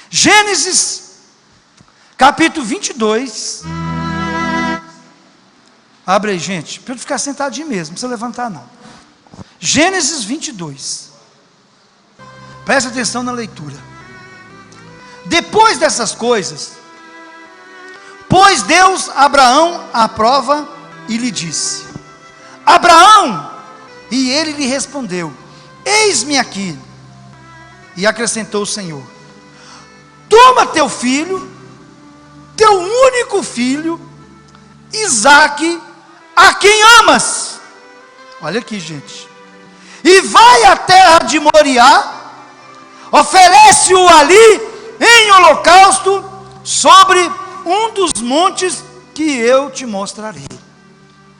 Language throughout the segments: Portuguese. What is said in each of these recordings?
Gênesis, capítulo 22. Abre aí, gente, para eu ficar sentadinho mesmo, não precisa levantar não. Gênesis 22. Presta atenção na leitura. Depois dessas coisas, pôs Deus Abraão à prova e lhe disse: Abraão! E ele lhe respondeu: Eis-me aqui. E acrescentou o Senhor: Toma teu filho, teu único filho, Isaque, a quem amas. Olha aqui, gente. E vai à terra de Moriá, oferece-o ali em holocausto sobre um dos montes que eu te mostrarei.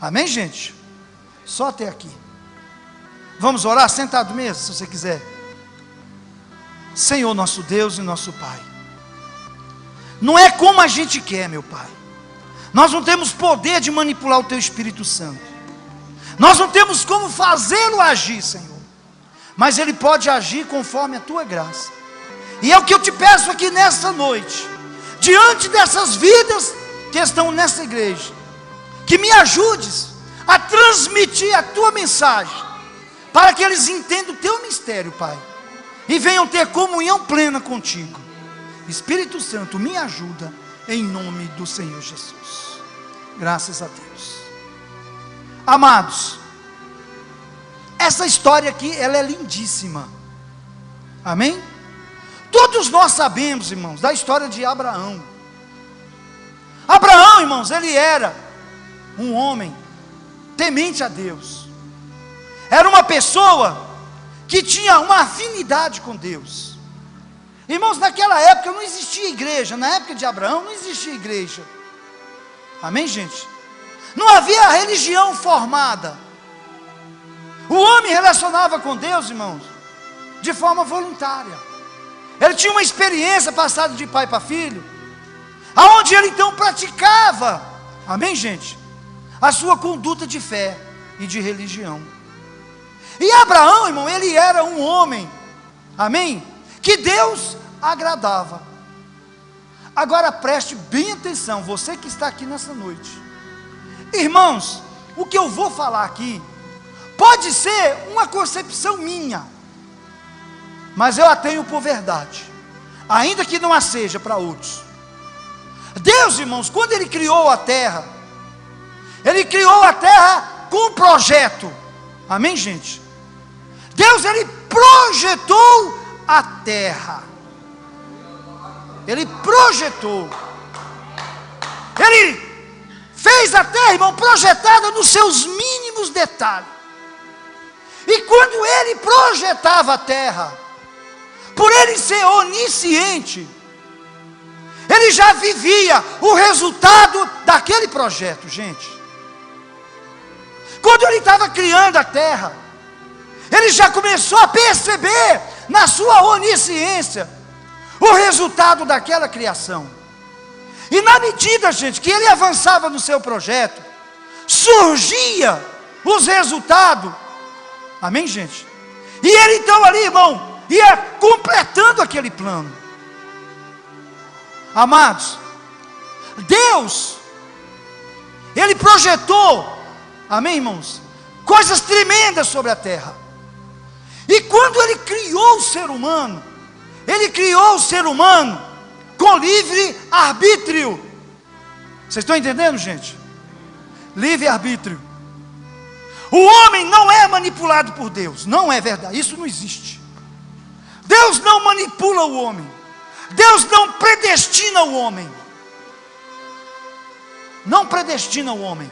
Amém, gente? Só até aqui. Vamos orar sentado mesmo, se você quiser. Senhor nosso Deus e nosso Pai, não é como a gente quer, meu Pai. Nós não temos poder de manipular o Teu Espírito Santo. Nós não temos como fazê-lo agir, Senhor. Mas Ele pode agir conforme a Tua graça. E é o que eu te peço aqui nessa noite, diante dessas vidas que estão nessa igreja, que me ajudes a transmitir a Tua mensagem, para que eles entendam o Teu mistério, Pai, e venham ter comunhão plena contigo. Espírito Santo, me ajuda, em nome do Senhor Jesus. Graças a Deus. Amados, essa história aqui, ela é lindíssima. Amém? Todos nós sabemos, irmãos, da história de Abraão. Abraão, irmãos, ele era um homem temente a Deus. Era uma pessoa que tinha uma afinidade com Deus. Irmãos, naquela época não existia igreja. Na época de Abraão não existia igreja. Amém, gente? Não havia religião formada. O homem relacionava com Deus, irmãos, de forma voluntária. Ele tinha uma experiência passada de pai para filho, aonde ele então praticava, amém, gente, a sua conduta de fé e de religião. E Abraão, irmão, ele era um homem, amém, que Deus agradava. Agora preste bem atenção, você que está aqui nessa noite. Irmãos, o que eu vou falar aqui pode ser uma concepção minha, mas eu a tenho por verdade, ainda que não a seja para outros. Deus, irmãos, quando Ele criou a terra, Ele criou a terra com um projeto. Amém, gente? Deus, Ele projetou a terra. Ele projetou. Ele fez a terra, irmão, projetada nos seus mínimos detalhes. E quando Ele projetava a terra, por Ele ser onisciente, Ele já vivia o resultado daquele projeto, gente. Quando Ele estava criando a terra, Ele já começou a perceber, na sua onisciência, o resultado daquela criação. E na medida, gente, que Ele avançava no seu projeto, surgia os resultados. Amém, gente? E Ele então ali, irmão, ia completando aquele plano. Amados, Deus, Ele projetou, amém, irmãos, coisas tremendas sobre a terra. E quando Ele criou o ser humano, Ele criou o ser humano com livre arbítrio. Vocês estão entendendo, gente? Livre arbítrio. O homem não é manipulado por Deus. Não é verdade, isso não existe. Deus não manipula o homem. Deus não predestina o homem. Não predestina o homem.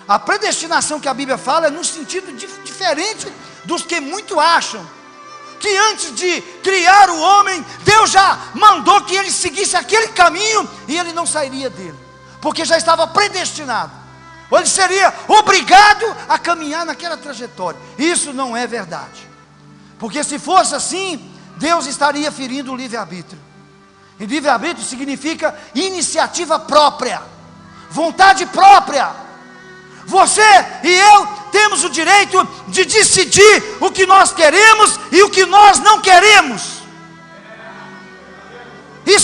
A predestinação que a Bíblia fala é num sentido diferente dos que muito acham, que antes de criar o homem, Deus já mandou que ele seguisse aquele caminho e ele não sairia dele, porque já estava predestinado, ou ele seria obrigado a caminhar naquela trajetória. Isso não é verdade, porque se fosse assim, Deus estaria ferindo o livre-arbítrio. E livre-arbítrio significa iniciativa própria, vontade própria. Você e eu temos o direito de decidir o que nós queremos e o que nós não queremos.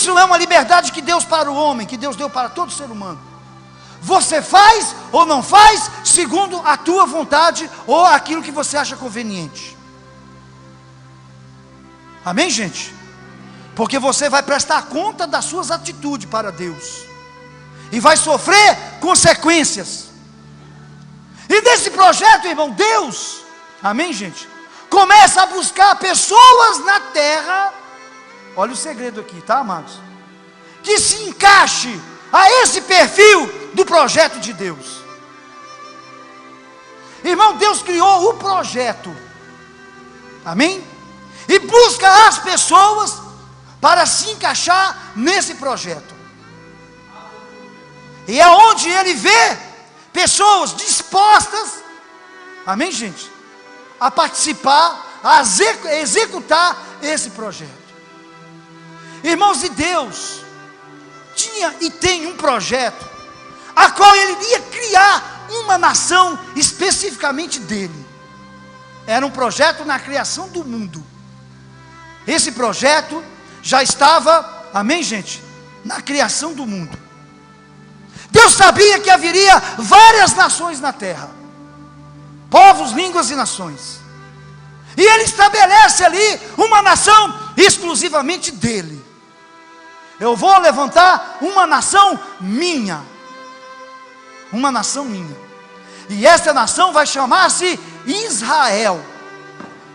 Isso é uma liberdade que Deus para o homem, que Deus deu para todo ser humano. Você faz ou não faz segundo a tua vontade ou aquilo que você acha conveniente. Amém, gente? Porque você vai prestar conta das suas atitudes para Deus e vai sofrer consequências. E nesse projeto, irmão, Deus, amém, gente, começa a buscar pessoas na terra. Olha o segredo aqui, tá, amados? Que se encaixe a esse perfil do projeto de Deus. Irmão, Deus criou o projeto, amém? E busca as pessoas para se encaixar nesse projeto. E é onde Ele vê pessoas dispostas, amém, gente, a participar, a executar esse projeto. Irmãos, e Deus tinha e tem um projeto, a qual Ele ia criar uma nação especificamente dele. Era um projeto na criação do mundo. Esse projeto já estava, amém, gente, na criação do mundo. Deus sabia que haveria várias nações na terra, povos, línguas e nações, e Ele estabelece ali uma nação exclusivamente dele. Eu vou levantar uma nação minha, uma nação minha, e essa nação vai chamar-se Israel.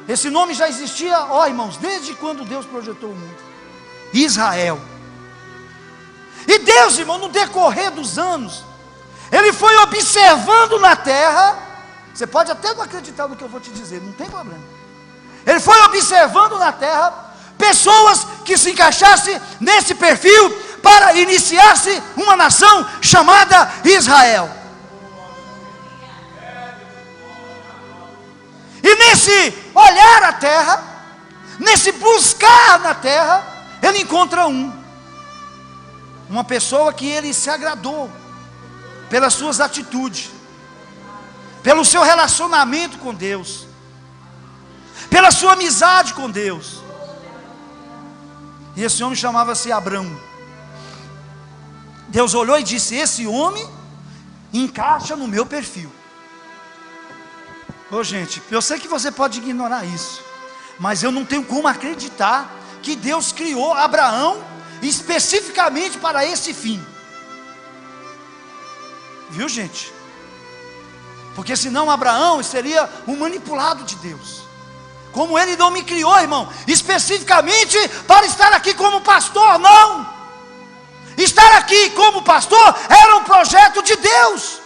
Esse nome já existia, ó irmãos, desde quando Deus projetou o mundo. Israel. E Deus, irmão, no decorrer dos anos, Ele foi observando na terra. Você pode até não acreditar no que eu vou te dizer, não tem problema. Ele foi observando na terra pessoas que se encaixassem nesse perfil para iniciar-se uma nação chamada Israel. E nesse olhar a terra, nesse buscar na terra, Ele encontra uma pessoa que Ele se agradou pelas suas atitudes, pelo seu relacionamento com Deus, pela sua amizade com Deus. E esse homem chamava-se Abrão. Deus olhou e disse: esse homem encaixa no meu perfil. Ô gente, eu sei que você pode ignorar isso, mas eu não tenho como acreditar que Deus criou Abraão especificamente para esse fim. Viu, gente? Porque senão Abraão seria um manipulado de Deus. Como Ele não me criou, irmão, especificamente para estar aqui como pastor, não. Estar aqui como pastor era um projeto de Deus.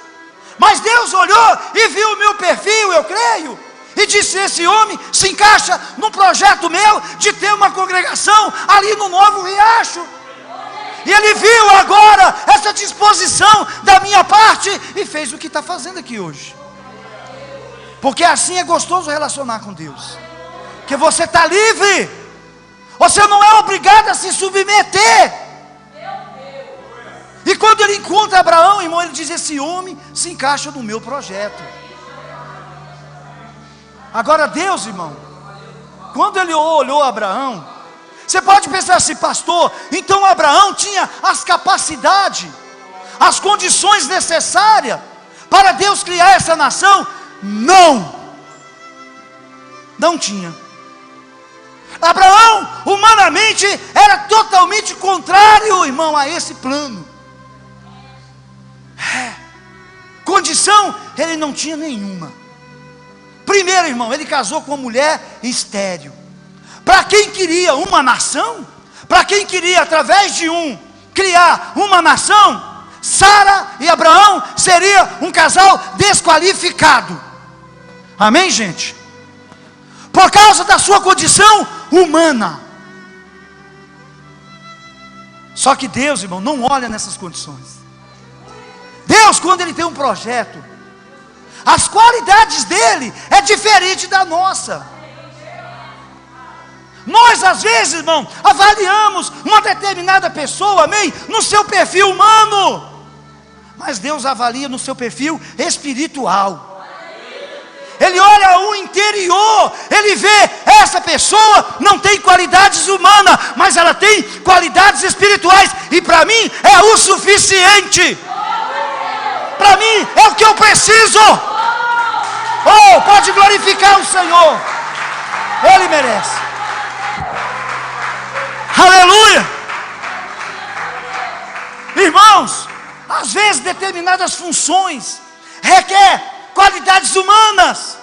Mas Deus olhou e viu o meu perfil, eu creio, e disse: esse homem se encaixa no projeto meu de ter uma congregação ali no Novo Riacho. E Ele viu agora essa disposição da minha parte e fez o que está fazendo aqui hoje. Porque assim é gostoso relacionar com Deus, que você está livre, você não é obrigado a se submeter. E quando Ele encontra Abraão, irmão, Ele diz: esse homem se encaixa no meu projeto. Agora Deus, irmão, quando Ele olhou Abraão, você pode pensar assim: pastor, então Abraão tinha as capacidades, as condições necessárias para Deus criar essa nação? Não, não tinha. Abraão, humanamente, era totalmente contrário, irmão, a esse plano. Condição ele não tinha nenhuma. Primeiro, irmão, ele casou com uma mulher estéril. Para quem queria uma nação, para quem queria através de criar uma nação, Sara e Abraão seria um casal desqualificado. Amém, gente? Por causa da sua condição humana. Só que Deus, irmão, não olha nessas condições. Deus, quando Ele tem um projeto, as qualidades dele é diferente da nossa. Nós às vezes, irmão, avaliamos uma determinada pessoa, amém, no seu perfil humano, mas Deus avalia no seu perfil espiritual. Ele olha o interior, Ele vê essa pessoa não tem qualidades humanas, mas ela tem qualidades espirituais, e para mim é o suficiente. Para mim é o que eu preciso. Oh, pode glorificar o Senhor, Ele merece. Aleluia. Irmãos, às vezes determinadas funções requer qualidades humanas,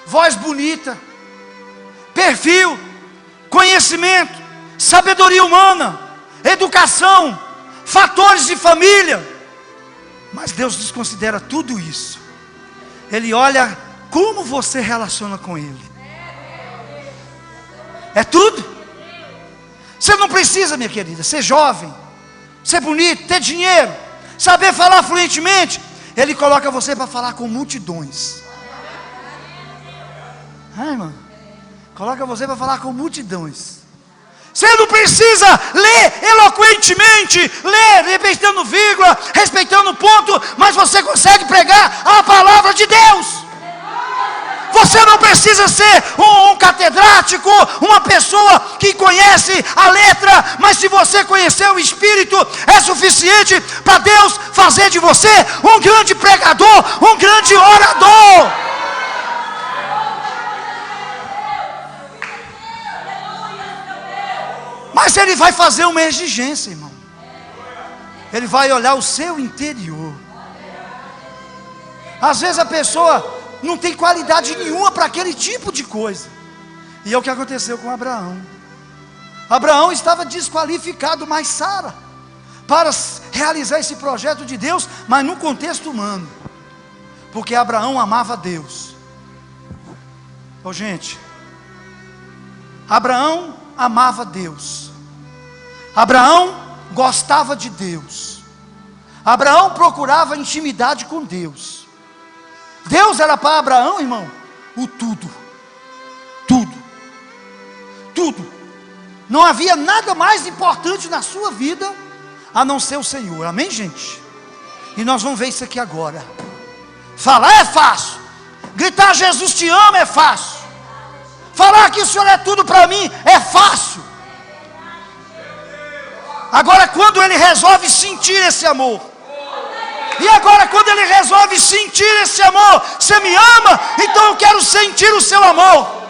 voz bonita, perfil, conhecimento, sabedoria humana, educação, fatores de família. Mas Deus desconsidera tudo isso. Ele olha como você relaciona com Ele. É tudo. Você não precisa, minha querida, ser jovem, ser bonito, ter dinheiro, saber falar fluentemente. Ele coloca você para falar com multidões. Irmão, coloca você para falar com multidões. Você não precisa ler eloquentemente, ler respeitando vírgula, respeitando ponto, mas você consegue pregar a palavra de Deus. Você não precisa ser um catedrático, uma pessoa que conhece a letra, mas se você conhecer o Espírito, é suficiente para Deus fazer de você um grande pregador, um grande orador. Mas Ele vai fazer uma exigência, irmão. Ele vai olhar o seu interior. Às vezes a pessoa não tem qualidade nenhuma para aquele tipo de coisa. E é o que aconteceu com Abraão. Abraão estava desqualificado, mas Sara, para realizar esse projeto de Deus, mas num contexto humano. Porque Abraão amava Deus. Ô gente, Abraão amava Deus. Abraão gostava de Deus. Abraão procurava intimidade com Deus. Deus era para Abraão, irmão, o tudo. Tudo. Tudo. Não havia nada mais importante na sua vida a não ser o Senhor. Amém, gente? E nós vamos ver isso aqui agora. Falar é fácil. Gritar Jesus te ama é fácil. Falar que o Senhor é tudo para mim é fácil. Agora quando Ele resolve sentir esse amor, e agora quando Ele resolve sentir esse amor, você me ama, então eu quero sentir o seu amor.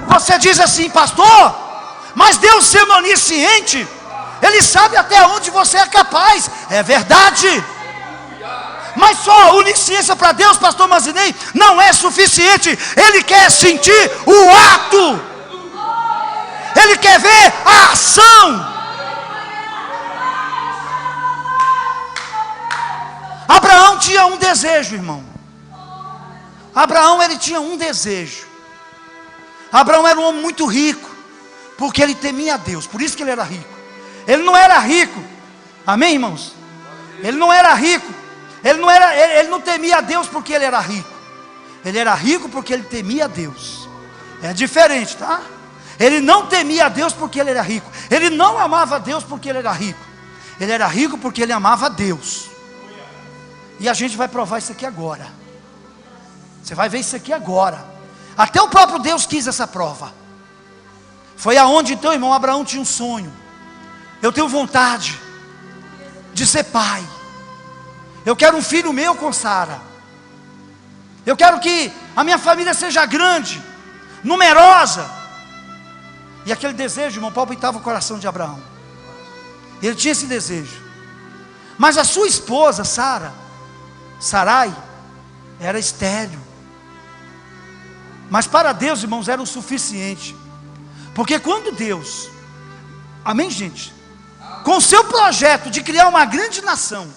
Você diz assim, pastor, mas Deus sendo onisciente, Ele sabe até onde você é capaz. É verdade. Mas só a onisciência para Deus, pastor Mazinei, não é suficiente. Ele quer sentir o ato. Ele quer ver a ação. Abraão tinha um desejo, irmão. Abraão, ele tinha um desejo. Abraão era um homem muito rico, porque ele temia a Deus. Por isso que ele era rico. Ele não era rico. Amém, irmãos? Ele não era rico. Ele não temia a Deus porque ele era rico. Ele era rico porque ele temia a Deus. É diferente, tá? Ele não temia a Deus porque ele era rico. Ele não amava a Deus porque ele era rico. Ele era rico porque ele amava a Deus. E a gente vai provar isso aqui agora. Você vai ver isso aqui agora. Até o próprio Deus quis essa prova. Foi aonde então, irmão, Abraão tinha um sonho. Eu tenho vontade de ser pai. Eu quero um filho meu com Sara. Eu quero que a minha família seja grande, numerosa. E aquele desejo, irmão, palpitava o coração de Abraão. Ele tinha esse desejo. Mas a sua esposa, Sarai, era estéril. Mas para Deus, irmãos, era o suficiente. Porque quando Deus, amém, gente, com o seu projeto de criar uma grande nação,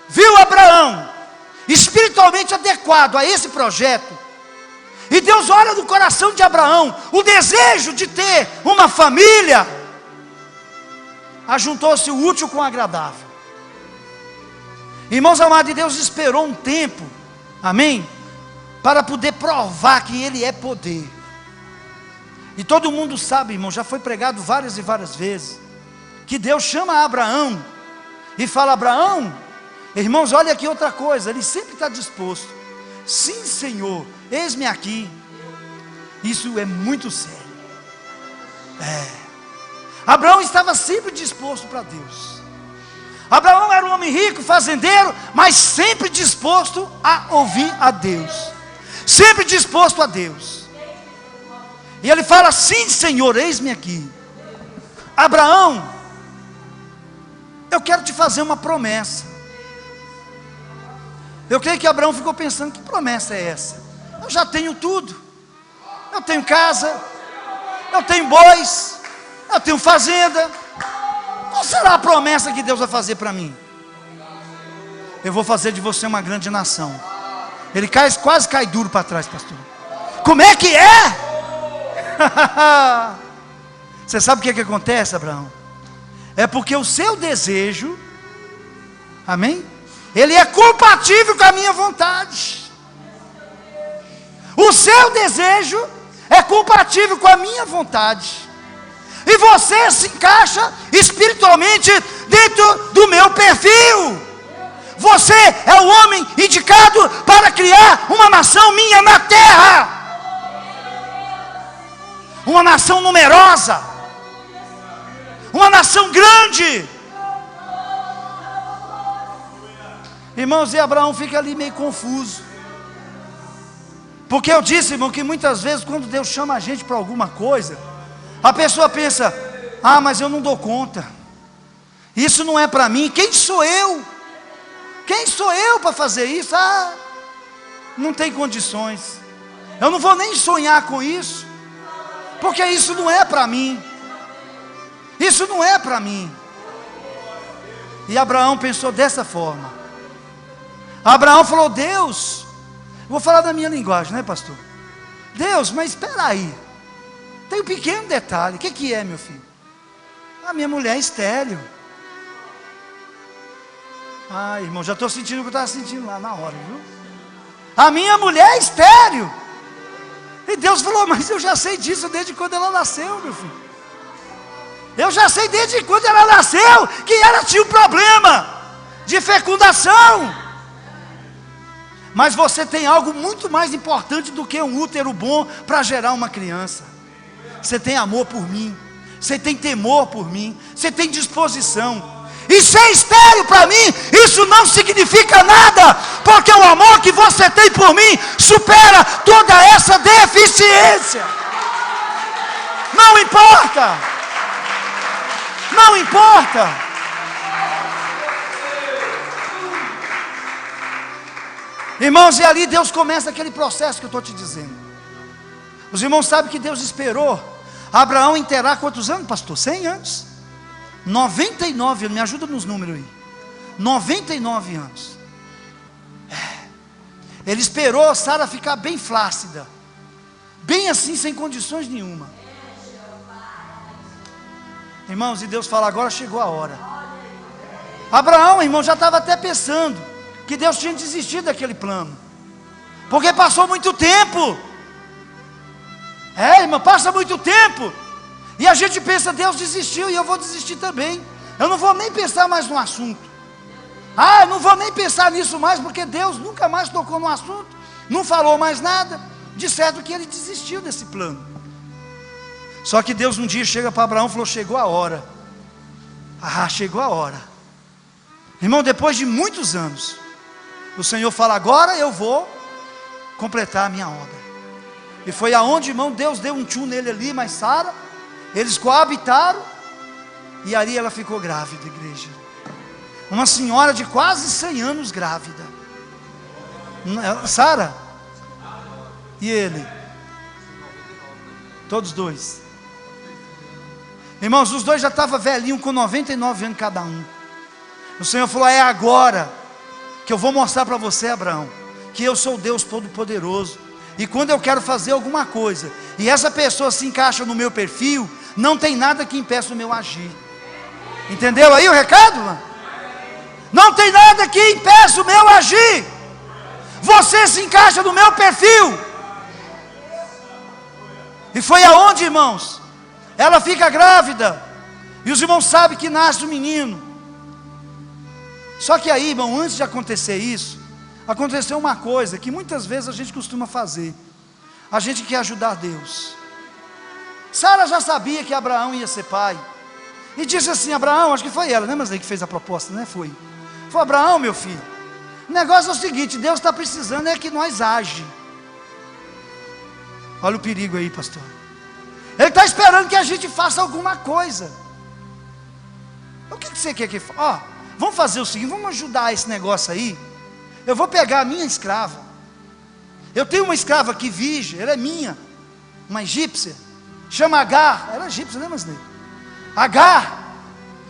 viu Abraão espiritualmente adequado a esse projeto, e Deus olha no coração de Abraão o desejo de ter uma família, ajuntou-se o útil com o agradável. Irmãos amados, Deus esperou um tempo, amém, para poder provar que Ele é poder. E todo mundo sabe, irmão, já foi pregado várias e várias vezes, que Deus chama Abraão e fala: Abraão, irmãos, olha aqui outra coisa, Ele sempre está disposto. sim Senhor, eis-me aqui. Isso é muito sério. Abraão estava sempre disposto para Deus. Abraão era um homem rico, fazendeiro, mas sempre disposto a ouvir a Deus. Sempre disposto a Deus. E ele fala, sim Senhor, eis-me aqui. Abraão, eu quero te fazer uma promessa. Eu creio que Abraão ficou pensando, que promessa é essa? Eu já tenho tudo. Eu tenho casa, eu tenho bois, eu tenho fazenda. Qual será a promessa que Deus vai fazer para mim? Eu vou fazer de você uma grande nação. Ele quase cai duro para trás, pastor. Como é que é? Você sabe o que acontece, Abraão? É porque o seu desejo, amém? Ele é compatível com a minha vontade. O seu desejo é compatível com a minha vontade. E você se encaixa espiritualmente dentro do meu perfil. Você é o homem indicado para criar uma nação minha na terra. Uma nação numerosa. Uma nação grande. Irmãos, e Abraão fica ali meio confuso. Porque eu disse, irmão, que muitas vezes quando Deus chama a gente para alguma coisa, a pessoa pensa, mas eu não dou conta. Isso não é para mim. Quem sou eu? Quem sou eu para fazer isso? Não tem condições. Eu não vou nem sonhar com isso. Porque isso não é para mim. Isso não é para mim. E Abraão pensou dessa forma. Abraão falou, Deus, vou falar da minha linguagem, né, pastor? Deus, mas espera aí. Tem um pequeno detalhe. O que é, meu filho? A minha mulher é estéril. Irmão, já estou sentindo o que eu estava sentindo lá na hora, viu? A minha mulher é estéril. E Deus falou, mas eu já sei disso desde quando ela nasceu, meu filho. Eu já sei desde quando ela nasceu que ela tinha um problema de fecundação. Mas você tem algo muito mais importante do que um útero bom para gerar uma criança. Você tem amor por mim. Você tem temor por mim. Você tem disposição. E ser estéril para mim, isso não significa nada. Porque o amor que você tem por mim supera toda essa deficiência. Não importa. Não importa. Irmãos, e ali Deus começa aquele processo que eu estou te dizendo. Os irmãos sabem que Deus esperou Abraão inteirar quantos anos, pastor? 100 anos? 99 anos, me ajuda nos números aí. 99 anos. Ele esperou Sara ficar bem flácida. Bem assim, sem condições nenhuma. Irmãos, e Deus fala, agora chegou a hora. Abraão, irmão, já estava até pensando que Deus tinha desistido daquele plano. Porque passou muito tempo. Irmão, passa muito tempo. E a gente pensa, Deus desistiu e eu vou desistir também. Eu não vou nem pensar mais no assunto. Eu não vou nem pensar nisso mais, porque Deus nunca mais tocou no assunto. Não falou mais nada. De certo que ele desistiu desse plano. Só que Deus um dia chega para Abraão e falou, chegou a hora. Chegou a hora. Irmão, depois de muitos anos, o Senhor fala, agora eu vou completar a minha obra. E foi aonde, irmão, Deus deu um tchum nele ali, mas Sara, eles coabitaram, e ali ela ficou grávida, igreja. Uma senhora de quase 100 anos grávida. Sara e ele, todos dois. Irmãos, os dois já estavam velhinhos, com 99 anos cada um. O Senhor falou, é agora que eu vou mostrar para você, Abraão, que eu sou Deus Todo-Poderoso. E quando eu quero fazer alguma coisa, e essa pessoa se encaixa no meu perfil, não tem nada que impeça o meu agir. Entendeu aí o recado, mano? Não tem nada que impeça o meu agir. Você se encaixa no meu perfil. E foi aonde, irmãos? Ela fica grávida. E os irmãos sabem que nasce o menino. Só que aí, irmão, antes de acontecer isso, aconteceu uma coisa que muitas vezes a gente costuma fazer. A gente quer ajudar Deus. Sara já sabia que Abraão ia ser pai. E disse assim: Abraão, acho que foi ela, né? Mas aí que fez a proposta, né? Foi Abraão, meu filho, o negócio é o seguinte: Deus está precisando é que nós age. Olha o perigo aí, pastor. Ele está esperando que a gente faça alguma coisa. O que você quer que faça? Ó, vamos fazer o seguinte, vamos ajudar esse negócio aí. Eu vou pegar a minha escrava. Eu tenho uma escrava que vige, ela é minha, uma egípcia, chama Agar. Ela é egípcia, né, mas Agar.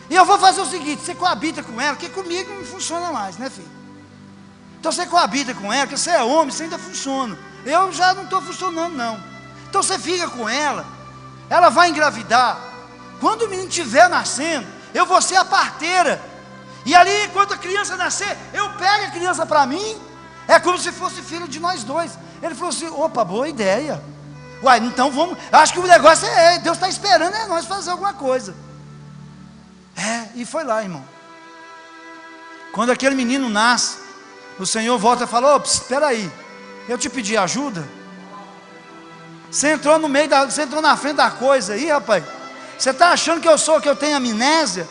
E eu vou fazer o seguinte: você coabita com ela, que comigo não funciona mais, né, filho? Então você coabita com ela, porque você é homem, você ainda funciona. Eu já não estou funcionando, não. Então você fica com ela, ela vai engravidar. Quando o menino estiver nascendo, eu vou ser a parteira. E ali, quando a criança nascer, eu pego a criança para mim. É como se fosse filho de nós dois. Ele falou assim: opa, boa ideia. Uai, então vamos. Acho que o negócio Deus está esperando nós fazer alguma coisa. E foi lá, irmão. Quando aquele menino nasce, o Senhor volta e fala: espera aí, eu te pedi ajuda. Você entrou no meio você entrou na frente da coisa aí, rapaz. Você está achando que eu tenho amnésia?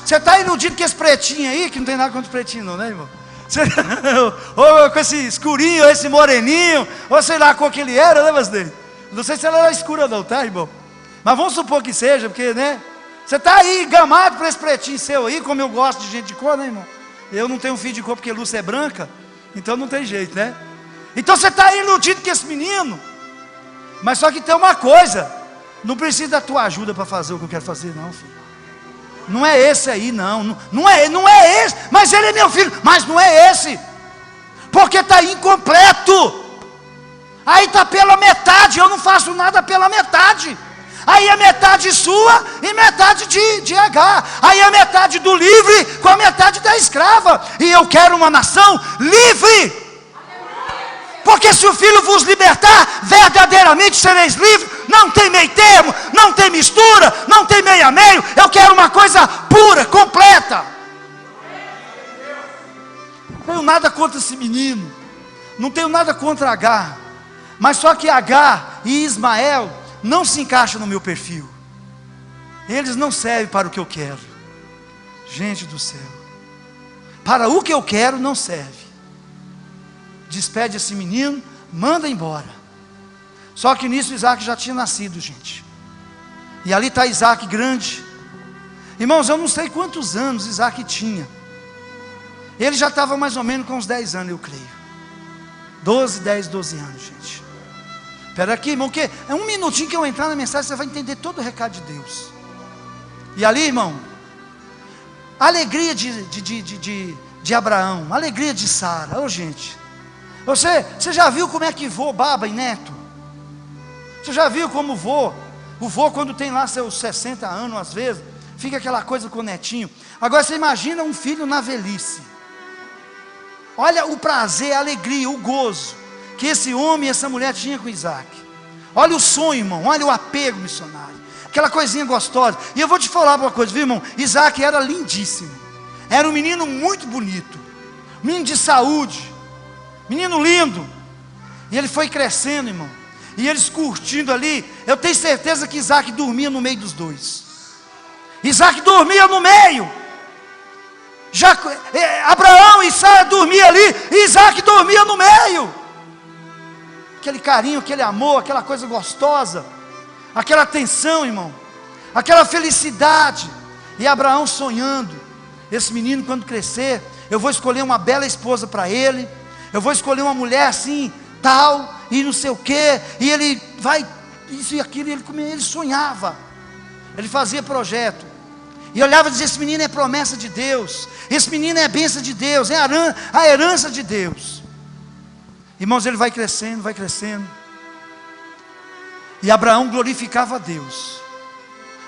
Você está iludido com esse pretinho aí, que não tem nada contra o pretinho não, né, irmão? Ou com esse escurinho, ou esse moreninho, ou sei lá qual que ele era, né, mas dele? Não sei se ela era escura não, tá, irmão? Mas vamos supor que seja, porque, né? Você está aí gamado para esse pretinho seu aí, como eu gosto de gente de cor, né, irmão? Eu não tenho filho de cor porque Lúcia é branca, então não tem jeito, né? Então você está aí iludido com esse menino. Mas só que tem uma coisa: não precisa da tua ajuda para fazer o que eu quero fazer, não, filho. Não é esse aí, não. Não é esse. Mas ele é meu filho. Mas não é esse. Porque está incompleto. Aí está pela metade. Eu não faço nada pela metade. Aí é metade sua e metade de Agar. Aí é metade do livre com a metade da escrava. E eu quero uma nação livre. Porque se o Filho vos libertar, verdadeiramente sereis livres. Não tem meio termo, não tem mistura, não tem meio a meio. Eu quero uma coisa pura, completa. Não tenho nada contra esse menino, não tenho nada contra Agar. Mas só que Agar e Ismael não se encaixam no meu perfil. Eles não servem para o que eu quero. Gente do céu, para o que eu quero não serve. Despede esse menino, manda embora. Só que nisso Isaac já tinha nascido, gente. E ali está Isaac grande. Irmãos, eu não sei quantos anos Isaac tinha. Ele já estava mais ou menos com uns 10 anos, eu creio. 12 anos, gente. Espera aqui, irmão, que é um minutinho que eu entrar na mensagem, você vai entender todo o recado de Deus. E ali, irmão, a alegria de Abraão, a alegria de Sara. Gente, você já viu como é que vô baba em neto? Você já viu como o vô quando tem lá seus 60 anos, às vezes, fica aquela coisa com o netinho. Agora você imagina um filho na velhice. Olha o prazer, a alegria, o gozo que esse homem e essa mulher tinham com Isaac. Olha o sonho, irmão, olha o apego missionário, aquela coisinha gostosa. E eu vou te falar uma coisa, viu, irmão? Isaac era lindíssimo, era um menino muito bonito, menino de saúde, menino lindo. E ele foi crescendo, irmão, e eles curtindo ali. Eu tenho certeza que Isaac dormia no meio dos dois. Isaac dormia no meio. Abraão e Sara dormiam ali, e Isaac dormia no meio. Aquele carinho, aquele amor, aquela coisa gostosa, aquela atenção, irmão, aquela felicidade. E Abraão sonhando: esse menino, quando crescer, eu vou escolher uma bela esposa para ele, eu vou escolher uma mulher assim, tal, e não sei o que. E ele vai, isso e aquilo, ele sonhava, ele fazia projeto, e olhava e dizia: esse menino é promessa de Deus, esse menino é a bênção de Deus, é a herança de Deus. Irmãos, ele vai crescendo, vai crescendo. E Abraão glorificava a Deus.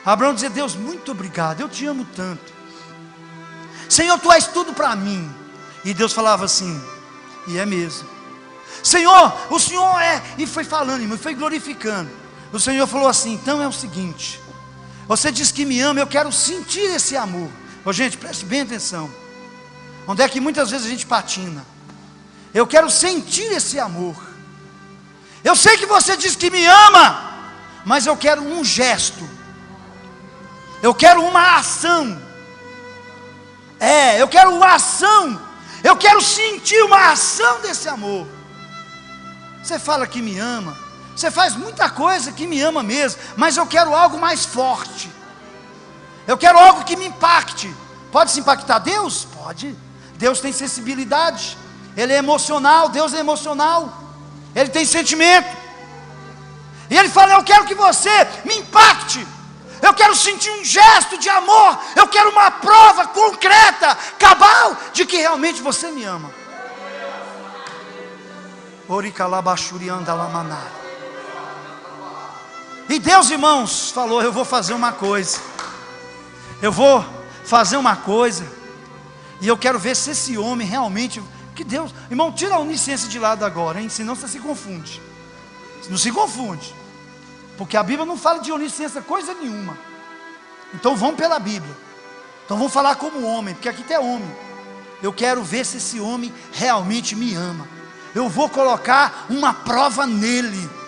Abraão dizia: Deus, muito obrigado, eu te amo tanto, Senhor, tu és tudo para mim. E Deus falava assim: e é mesmo, Senhor, o Senhor é. E foi falando, irmão, foi glorificando. O Senhor falou assim: então é o seguinte, você diz que me ama, eu quero sentir esse amor. Gente, preste bem atenção. Onde é que muitas vezes a gente patina? Eu quero sentir esse amor. Eu sei que você diz que me ama, mas eu quero um gesto. Eu quero uma ação. Eu quero uma ação. Eu quero sentir uma ação desse amor. Você fala que me ama, você faz muita coisa que me ama mesmo, mas eu quero algo mais forte. Eu quero algo que me impacte. Pode se impactar Deus? Pode. Deus tem sensibilidade. Ele é emocional, Deus é emocional. Ele tem sentimento. E Ele fala, eu quero que você me impacte. Eu quero sentir um gesto de amor. Eu quero uma prova concreta, cabal, de que realmente você me ama. E Deus, irmãos, falou, eu vou fazer uma coisa. Eu vou fazer uma coisa. E eu quero ver se esse homem realmente... Que Deus... Irmão, tira a onisciência de lado agora, hein? Senão você se confunde. Não se confunde. Porque a Bíblia não fala de onisciência coisa nenhuma. Então vamos pela Bíblia. Então vamos falar como homem, porque aqui tem homem. Eu quero ver se esse homem realmente me ama. Eu vou colocar uma prova nele.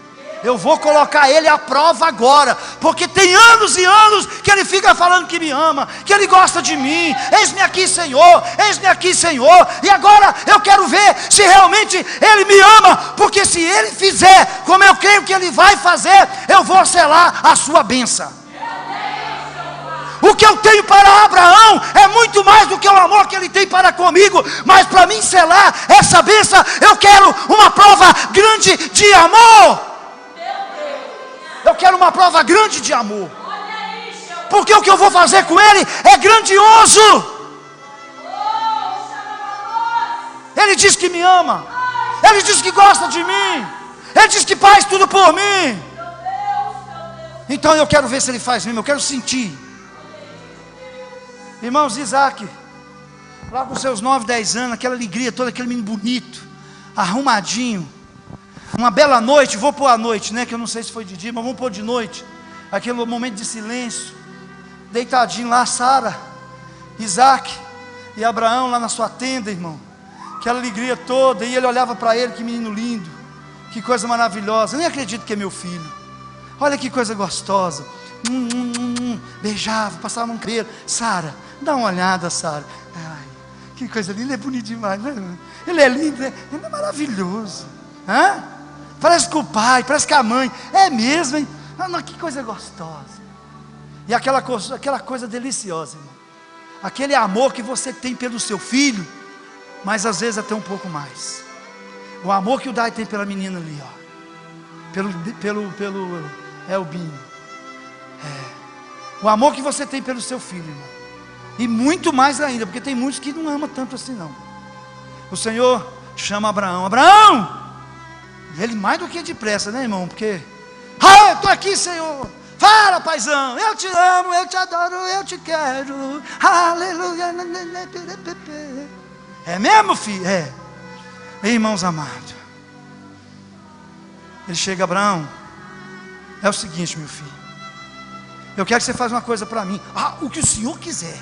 Eu vou colocar ele à prova agora. Porque tem anos e anos que ele fica falando que me ama, que ele gosta de mim. Eis-me aqui, Senhor, eis-me aqui, Senhor. E agora eu quero ver se realmente ele me ama. Porque se ele fizer como eu creio que ele vai fazer, eu vou selar a sua bênção. O que eu tenho para Abraão é muito mais do que o amor que ele tem para comigo. Mas para mim selar essa bênção, eu quero uma prova grande de amor. Eu quero uma prova grande de amor. Porque o que eu vou fazer com ele é grandioso. Ele diz que me ama. Ele diz que gosta de mim. Ele diz que faz tudo por mim. Então eu quero ver se ele faz mesmo. Eu quero sentir. Irmãos, Isaac, lá com seus 9, 10 anos, aquela alegria toda, aquele menino bonito, arrumadinho. Uma bela noite, vou pôr à noite, né? Que eu não sei se foi de dia, mas vamos pôr de noite. Aquele momento de silêncio. Deitadinho lá, Sara, Isaac e Abraão lá na sua tenda, irmão. Aquela alegria toda. E ele olhava para ele, que menino lindo. Que coisa maravilhosa. Eu nem acredito que é meu filho. Olha que coisa gostosa. Beijava, passava a mão no cabelo. Sara, dá uma olhada, Sara. Ai, que coisa linda, ele é bonito demais, né? Ele é lindo, né? Ele é maravilhoso. Hã? Parece com o pai, parece com a mãe. É mesmo, hein? Ah, que coisa gostosa. E aquela coisa deliciosa, irmão. Aquele amor que você tem pelo seu filho, mas às vezes até um pouco mais. O amor que o Dai tem pela menina ali, ó. Pelo Elbinho. O amor que você tem pelo seu filho, irmão. E muito mais ainda, porque tem muitos que não amam tanto assim não. O Senhor chama Abraão. Abraão! E ele mais do que depressa, né, irmão? Porque, eu estou aqui, Senhor. Fala, paizão, eu te amo, eu te adoro, eu te quero. Aleluia. É mesmo, filho? É. Irmãos amados, ele chega, Abraão, é o seguinte, meu filho. Eu quero que você faça uma coisa para mim. O que o Senhor quiser.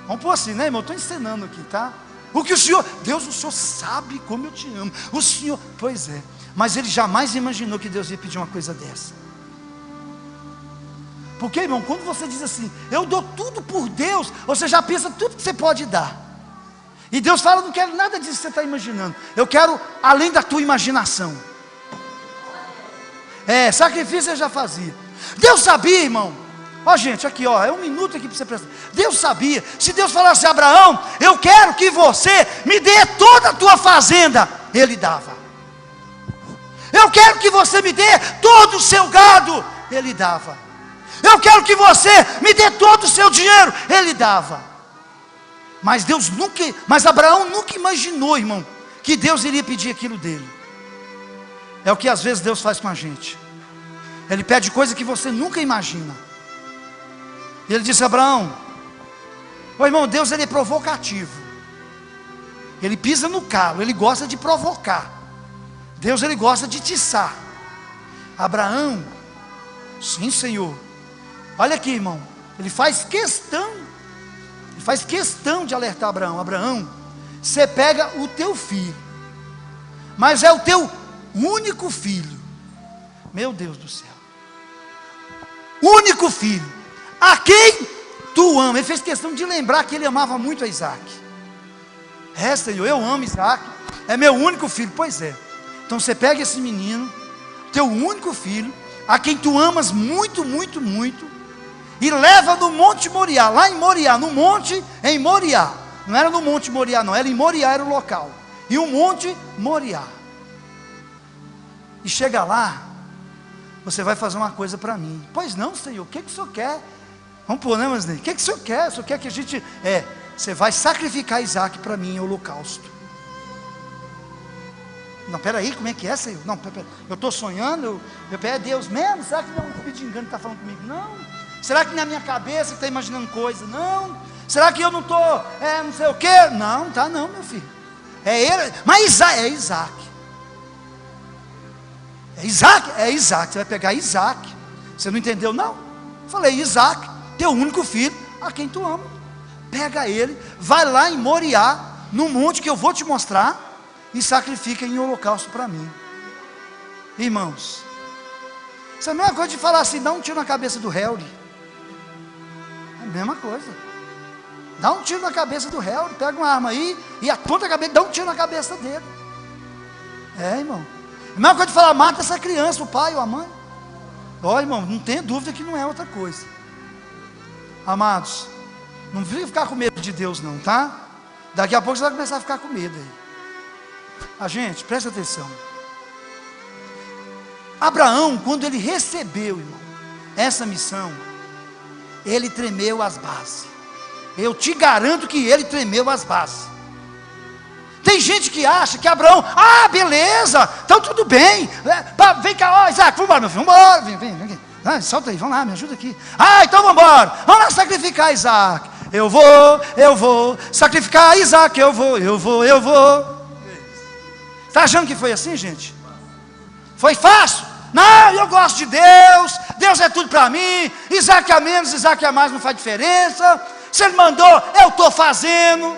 Vamos pôr assim, né, irmão? Estou ensinando aqui, tá? O que o Senhor, Deus, o Senhor sabe como eu te amo. O Senhor, pois é. Mas ele jamais imaginou que Deus ia pedir uma coisa dessa. Porque, irmão, quando você diz assim, eu dou tudo por Deus, você já pensa tudo que você pode dar. E Deus fala, não quero nada disso que você está imaginando. Eu quero além da tua imaginação. Sacrifício eu já fazia. Deus sabia, irmão. Gente, aqui, é um minuto aqui para você prestar. Deus sabia. Se Deus falasse a Abraão, eu quero que você me dê toda a tua fazenda, ele dava. Eu quero que você me dê todo o seu gado, ele dava. Eu quero que você me dê todo o seu dinheiro, ele dava. Mas Abraão nunca imaginou, irmão, que Deus iria pedir aquilo dele. É o que às vezes Deus faz com a gente. Ele pede coisa que você nunca imagina. E ele disse, Abraão, irmão, Deus ele é provocativo. Ele pisa no calo, ele gosta de provocar. Deus ele gosta de tiçar. Abraão, sim, Senhor. Olha aqui, irmão, ele faz questão Ele faz questão de alertar Abraão: Abraão, você pega o teu filho, mas é o teu único filho. Meu Deus do céu. Único filho, a quem tu ama. Ele fez questão de lembrar que ele amava muito a Isaac. Senhor, eu amo Isaac, é meu único filho. Pois é. Então você pega esse menino, teu único filho, a quem tu amas muito, muito, muito, e leva no Monte Moriá, lá em Moriá, no monte em Moriá. Não era no Monte Moriá não, era em Moriá, era o local. E o Monte Moriá. E chega lá, você vai fazer uma coisa para mim. Pois não, Senhor, o que o Senhor quer? Vamos pôr, né, Masnei? O que o Senhor quer? O Senhor quer que a gente... você vai sacrificar Isaac para mim em holocausto. Não, peraí, como é que é, Senhor? Não, pera, eu estou sonhando, é Deus mesmo? Será que não é um espírito de engano que está falando comigo? Não. Será que na minha cabeça está imaginando coisa? Não. Será que eu não estou, não sei o quê? Não, tá não, meu filho. É ele, mas é Isaac. É Isaac? É Isaac, você vai pegar Isaac. Você não entendeu não? Falei, Isaac, teu único filho, a quem tu ama. Pega ele, vai lá em Moriá, no monte que eu vou te mostrar, e sacrifica em holocausto para mim. Irmãos, isso é a mesma coisa de falar assim: dá um tiro na cabeça do Helder. É a mesma coisa. Dá um tiro na cabeça do Helder, pega uma arma aí e aponta a cabeça, dá um tiro na cabeça dele. Irmão. É a mesma coisa de falar: mata essa criança, o pai ou a mãe. Ó, irmão, não tenha dúvida que não é outra coisa. Amados, não fica ficar com medo de Deus não, tá? Daqui a pouco você vai começar a ficar com medo aí. A gente, presta atenção. Abraão, quando ele recebeu, irmão, essa missão, ele tremeu as bases. Eu te garanto que ele tremeu as bases. Tem gente que acha que Abraão, beleza, então tudo bem, vem cá, Isaac, vamos embora, meu filho, vamos embora, vem aqui, solta aí, vamos lá, me ajuda aqui. Então vamos embora, vamos lá sacrificar Isaac. Eu vou sacrificar Isaac, eu vou. Está achando que foi assim, gente? Foi fácil? Não, eu gosto de Deus, Deus é tudo para mim, Isaac a menos, Isaac a mais não faz diferença, se ele mandou, eu estou fazendo.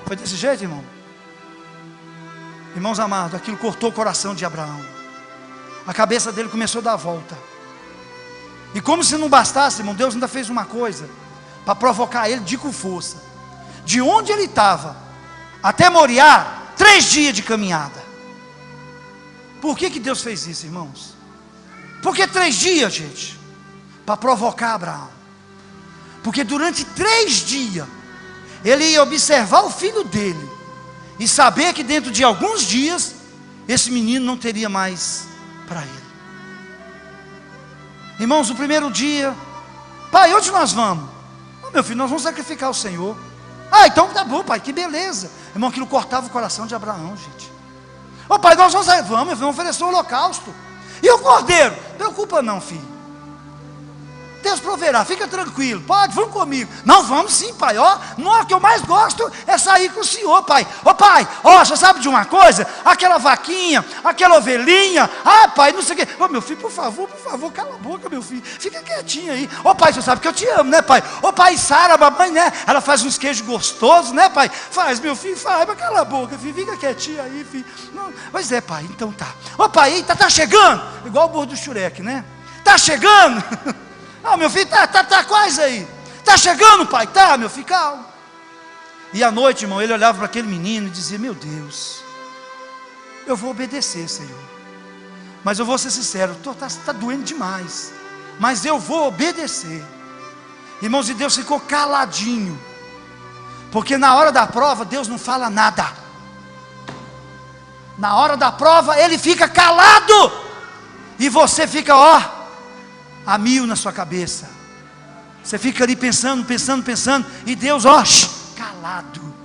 Foi desse jeito, irmão? Irmãos amados, aquilo cortou o coração de Abraão, a cabeça dele começou a dar volta, e como se não bastasse, irmão, Deus ainda fez uma coisa, para provocar ele de com força, de onde ele estava, até Moriá, 3 dias de caminhada. Por que Deus fez isso, irmãos? Porque 3 dias, gente, para provocar Abraão, porque durante 3 dias, ele ia observar o filho dele, e saber que dentro de alguns dias, esse menino não teria mais para ele. Irmãos, o primeiro dia, pai, onde nós vamos? Meu filho, nós vamos sacrificar o Senhor. Então tá bom, pai, que beleza. Irmão, aquilo cortava o coração de Abraão, gente. Pai, nós vamos oferecer o holocausto. E o cordeiro? Preocupa não, filho. Deus proverá, fica tranquilo. Pode, vamos comigo. Não, vamos sim, pai. O que eu mais gosto é sair com o senhor, pai. Pai, você sabe de uma coisa? Aquela vaquinha, aquela ovelhinha. Pai, não sei o quê. Meu filho, por favor, cala a boca, meu filho. Fica quietinho aí. Pai, você sabe que eu te amo, né, pai? Pai, Sara, mamãe, né? Ela faz uns queijos gostosos, né, pai? Faz, meu filho, faz. Mas cala a boca, filho. Fica quietinho aí, filho. Não, pois é, pai, então tá. Pai, eita, tá chegando. Igual o burro do Shurek, né? Tá chegando. Meu filho, tá quase aí. Tá chegando, pai? Tá, meu filho, calma. E à noite, irmão, ele olhava para aquele menino e dizia: meu Deus, eu vou obedecer, Senhor. Mas eu vou ser sincero, tá doendo demais. Mas eu vou obedecer. Irmãos, e Deus ficou caladinho. Porque na hora da prova, Deus não fala nada. Na hora da prova, Ele fica calado. E você fica, a mil na sua cabeça. Você fica ali pensando, e Deus, calado.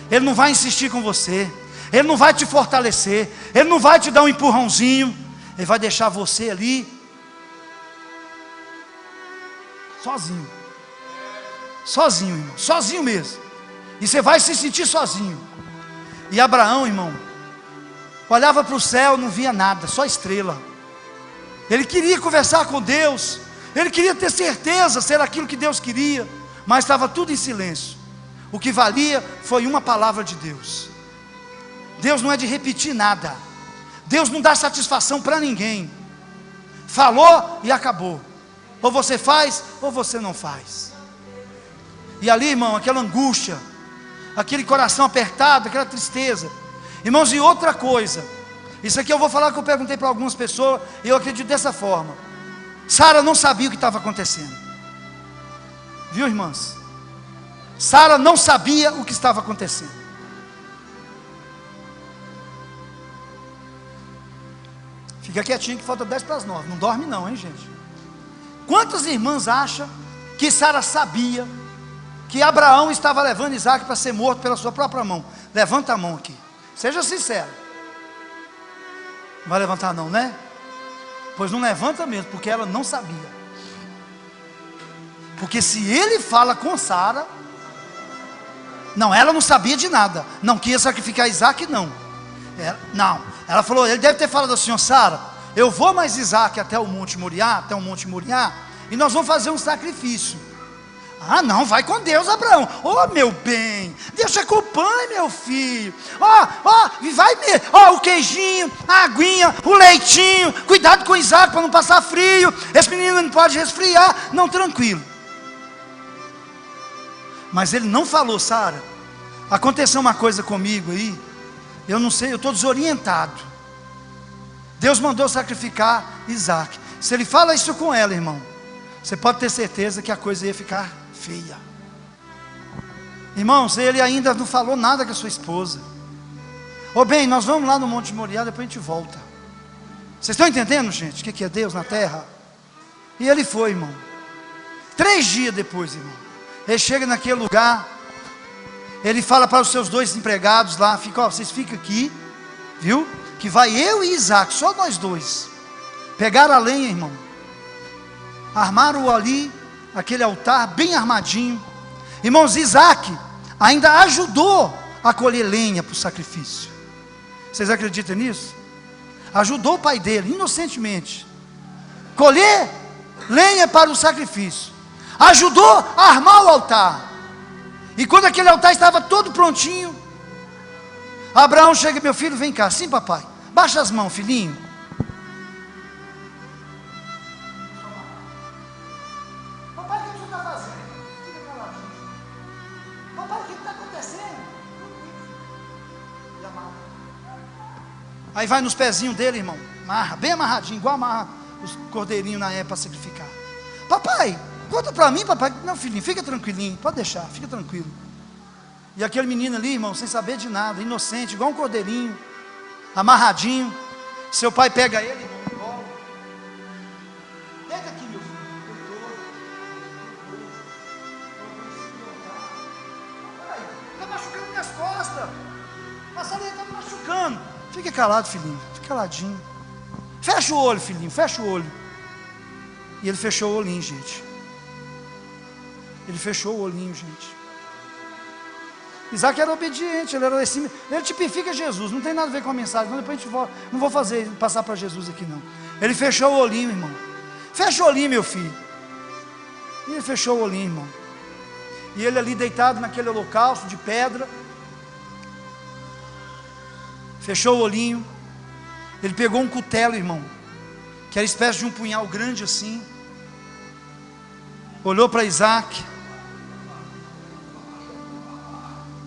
Ele não vai insistir com você, Ele não vai te fortalecer, Ele não vai te dar um empurrãozinho, Ele vai deixar você ali, sozinho, irmão, sozinho mesmo, e você vai se sentir sozinho. E Abraão, irmão, olhava para o céu, não via nada, só estrela. Ele queria conversar com Deus, ele queria ter certeza se era aquilo que Deus queria, mas estava tudo em silêncio. O que valia foi uma palavra de Deus. Deus não é de repetir nada. Deus não dá satisfação para ninguém. Falou e acabou. Ou você faz, ou você não faz. E ali, irmão, aquela angústia, aquele coração apertado, aquela tristeza. Irmãos, e outra coisa, isso aqui eu vou falar que eu perguntei para algumas pessoas, e eu acredito dessa forma. Sara não sabia o que estava acontecendo. Viu, irmãs? Sara não sabia o que estava acontecendo. Fica quietinho que falta 10 para as 9. Não dorme não, hein, gente? Quantas irmãs acham que Sara sabia que Abraão estava levando Isaac para ser morto pela sua própria mão? Levanta a mão aqui. Seja sincero. Não vai levantar não, né? Pois não levanta mesmo, porque ela não sabia. Porque se ele fala com Sara, não, ela não sabia de nada. Não queria sacrificar Isaac, não. Ela falou, ele deve ter falado assim, ó, Sara, eu vou mais Isaac até o Monte Moriá, e nós vamos fazer um sacrifício. Ah, não, vai com Deus, Abraão. Oh, meu bem, Deus te acompanhe, meu filho. Vai mesmo. O queijinho, a aguinha, o leitinho. Cuidado com Isaac para não passar frio. Esse menino não pode resfriar. Não, tranquilo. Mas ele não falou, Sara, aconteceu uma coisa comigo aí. Eu não sei, eu estou desorientado. Deus mandou sacrificar Isaac. Se ele fala isso com ela, irmão, você pode ter certeza que a coisa ia ficar feia. Irmãos, ele ainda não falou nada com a sua esposa. Bem, nós vamos lá no Monte Moriá, depois a gente volta. Vocês estão entendendo, gente, o que é Deus na terra? E ele foi, irmão. 3 dias depois, irmão, ele chega naquele lugar. Ele fala para os seus 2 empregados lá, vocês ficam aqui, viu? Que vai eu e Isaac, só nós 2. Pegaram a lenha, irmão. Armaram ali, aquele altar bem armadinho. Irmãos, Isaac ainda ajudou a colher lenha para o sacrifício. Vocês acreditam nisso? Ajudou o pai dele, inocentemente. Colher lenha para o sacrifício. Ajudou a armar o altar. E quando aquele altar estava todo prontinho, Abraão chega, meu filho, vem cá. Sim, papai. Baixa as mãos, filhinho. Papai, o que você está fazendo? Fica caladinho. Papai, o que está acontecendo? Aí vai nos pezinhos dele, irmão. Amarra, bem amarradinho, igual amarra os cordeirinhos na época para sacrificar. Papai, conta para mim, papai. Não, filhinho, fica tranquilinho, pode deixar, fica tranquilo. E aquele menino ali, irmão, sem saber de nada, inocente, igual um cordeirinho, amarradinho. Seu pai pega ele, irmão, no colo. Pega aqui, meu filho. Está machucando minhas costas. A salinha está me machucando. Fique calado, filhinho, fique caladinho. Fecha o olho, filhinho, fecha o olho. E ele fechou o olhinho, gente. Ele fechou o olhinho, gente. Isaac era obediente, ele era assim, ele tipifica Jesus, não tem nada a ver com a mensagem, depois a gente não vou passar para Jesus aqui não. Ele fechou o olhinho, irmão. Fecha o olhinho, meu filho. E ele fechou o olhinho, irmão. E ele ali deitado naquele holocausto de pedra, fechou o olhinho. Ele pegou um cutelo, irmão, que era espécie de um punhal grande assim. Olhou para Isaac.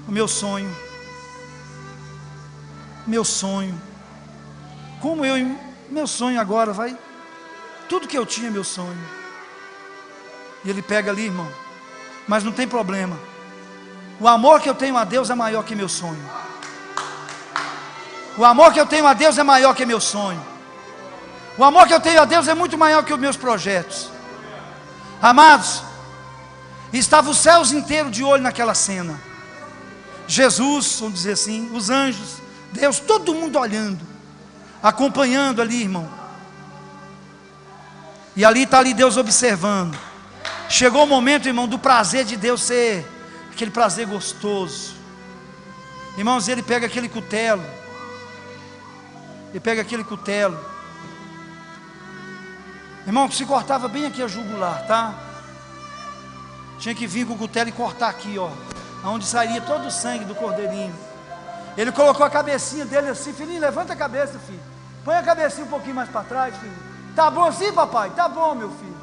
O meu sonho, meu sonho agora vai, tudo que eu tinha, meu sonho. E ele pega ali, irmão, mas não tem problema, o amor que eu tenho a Deus é maior que meu sonho. O amor que eu tenho a Deus é maior que meu sonho. O amor que eu tenho a Deus é muito maior que os meus projetos. Amados, estavam os céus inteiros de olho naquela cena. Jesus, vamos dizer assim, os anjos, Deus, todo mundo olhando, acompanhando ali, irmão. E ali está ali Deus observando. Chegou o momento, irmão, do prazer de Deus ser aquele prazer gostoso. Irmãos, ele pega aquele cutelo. Irmão, que se cortava bem aqui a jugular, tá? Tinha que vir com o cutelo e cortar aqui, ó. onde sairia todo o sangue do cordeirinho. Ele colocou a cabecinha dele assim: filhinho, levanta a cabeça, filho. Põe a cabecinha um pouquinho mais para trás, filho. Tá bom assim, papai? Tá bom, meu filho.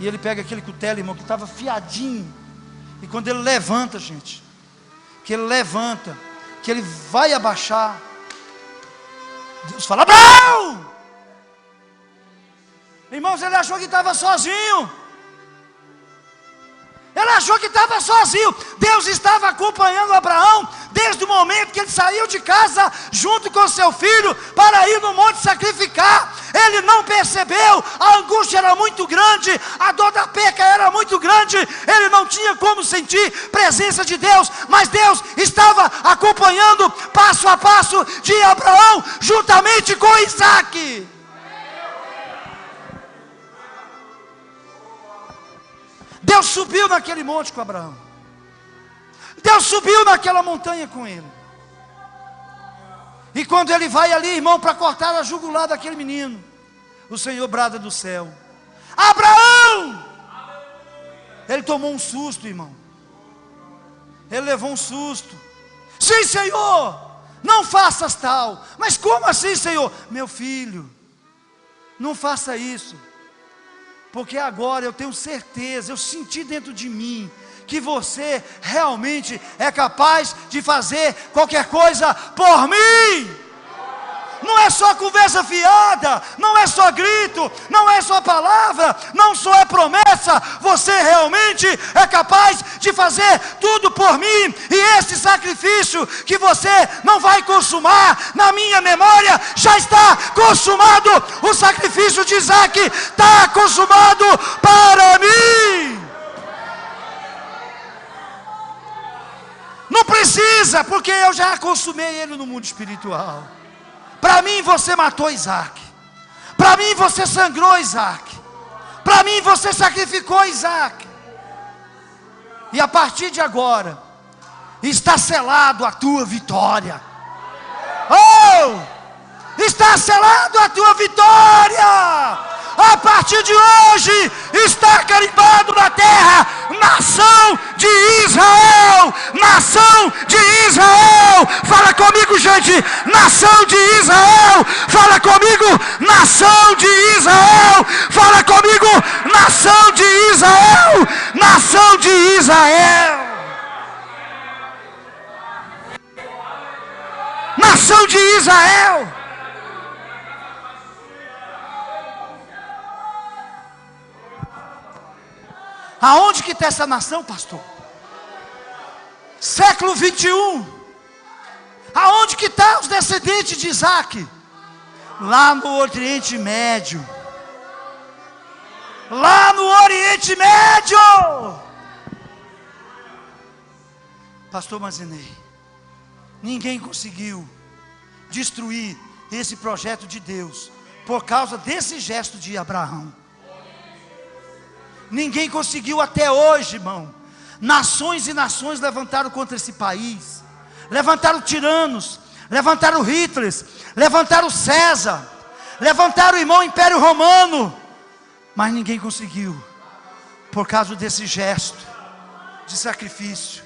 E ele pega aquele cutelo, irmão, que estava fiadinho. E quando ele levanta, gente, que ele levanta, que ele vai abaixar, Deus fala: Abraão! Irmãos, ele achou que estava sozinho. Ele achou que estava sozinho. Deus estava acompanhando Abraão desde o momento que ele saiu de casa junto com seu filho para ir no monte sacrificar. Ele não percebeu, a angústia era muito grande, a dor da peca era muito grande, ele não tinha como sentir presença de Deus, mas Deus estava acompanhando passo a passo de Abraão juntamente com Isaque. Deus subiu naquele monte com Abraão. Deus subiu naquela montanha com ele. E quando ele vai ali, irmão, para cortar a jugular daquele menino, o Senhor brada do céu: Abraão! Ele tomou um susto, irmão. Ele levou um susto. Sim, Senhor, não faças tal. Mas como assim, Senhor? Meu filho, não faça isso. Porque agora eu tenho certeza, eu senti dentro de mim, que você realmente é capaz de fazer qualquer coisa por mim. Não é só conversa fiada, não é só grito, não é só palavra, não só é promessa. Você realmente é capaz de fazer tudo por mim. E esse sacrifício que você não vai consumar, na minha memória já está consumado. O sacrifício de Isaque está consumado para mim. Não precisa, porque eu já consumei ele no mundo espiritual. Para mim você matou Isaque. Para mim você sangrou Isaque. Para mim você sacrificou Isaque. E a partir de agora está selado a tua vitória. Oh! Está selado a tua vitória. A partir de hoje está carimbado na terra: nação de Israel. Nação de Israel. Fala comigo, gente. Nação de Israel. Fala comigo. Nação de Israel. Fala comigo. Nação de Israel. Nação de Israel. Nação de Israel. Aonde que está essa nação, pastor? Século 21. Aonde que está os descendentes de Isaque? Lá no Oriente Médio. Lá no Oriente Médio. Pastor Mazinei, ninguém conseguiu destruir esse projeto de Deus por causa desse gesto de Abraão. Ninguém conseguiu até hoje, irmão. Nações e nações levantaram contra esse país. Levantaram tiranos, levantaram Hitler, levantaram César, levantaram o irmão Império Romano. Mas ninguém conseguiu, por causa desse gesto de sacrifício.